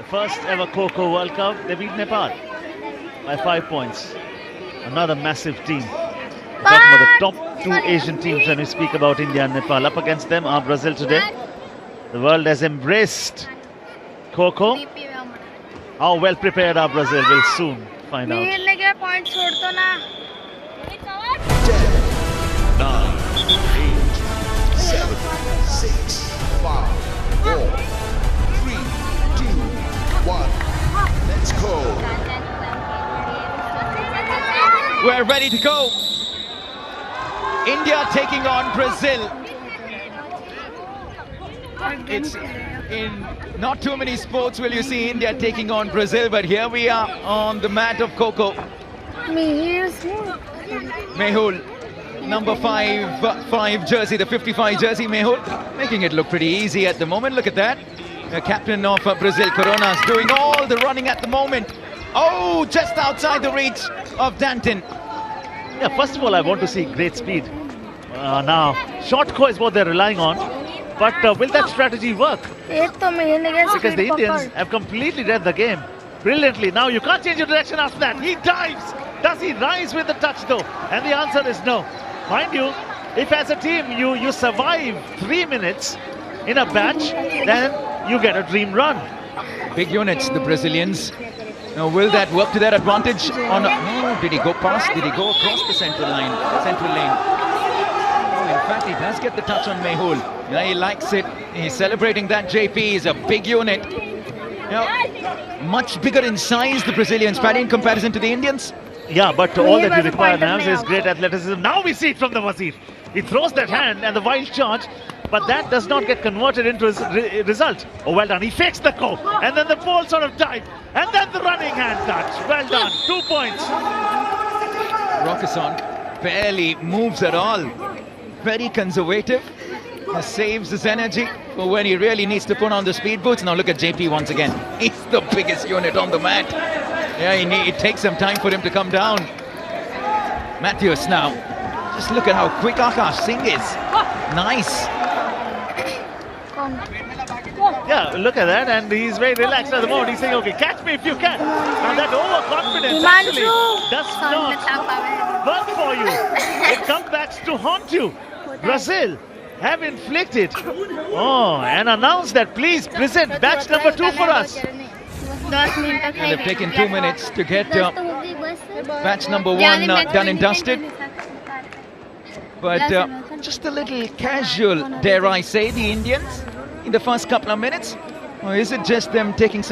The first ever Kho World Cup, they beat Nepal by 5 points. Another massive team. Talking about the top two Asian teams when we speak about India and Nepal. Up against them are Brazil today. The world has embraced Kho. How well prepared are Brazil? We'll soon find out. 10, 9, 8, 7, 6, 5, 4, 3, 2, 1. Let's go. We're ready to go. India taking on Brazil. It's in not too many sports will you see India taking on Brazil, but here we are on the mat of Kho. Mehul, number 5 jersey, the 55 jersey, Mehul, making it look pretty easy at the moment. Look at that. The captain of Brazil, Coronas, doing all the running at the moment. Oh, just outside the reach of Danton. Yeah, first of all, I want to see great speed. Now, short Kho is what they're relying on. But will that strategy work? Because the Indians have completely read the game brilliantly. Now you can't change your direction after that. He dives. Does he rise with the touch though? And the answer is no. Mind you, if as a team you survive 3 minutes in a batch, then you get a dream run. Big units, the Brazilians. Now, will that work to their advantage? No, did he go past? Did he go across the central lane? Oh, in fact, he does get the touch on Mehul. Yeah, he likes it. He's celebrating that. JP is a big unit. Now, much bigger in size, the Brazilians, Paddy, in comparison to the Indians. Yeah, but all that you require now is great athleticism. Now we see it from the Wazir. He throws that hand and the wild charge, but that does not get converted into his result. Oh, well done. He fakes the Kho, and then the ball sort of dive, and then the running hand touch. Well done. 2 points. Rokason barely moves at all. Very conservative. Saves his energy for when he really needs to put on the speed boots. Now look at JP once again. He's the biggest unit on the mat. Yeah, it takes some time for him to come down. Matthews now. Just look at how quick Akash Singh is. Nice. Yeah, look at that, and he's very relaxed at the moment. He's saying, okay, catch me if you can. And that overconfidence actually does not work for you. It comes back to haunt you. Brazil have inflicted and announced that please present batch number 2 for us. And they've taken 2 minutes to get batch number 1 done and dusted. But just a little casual, dare I say, the Indians in the first couple of minutes? Or is it just them taking some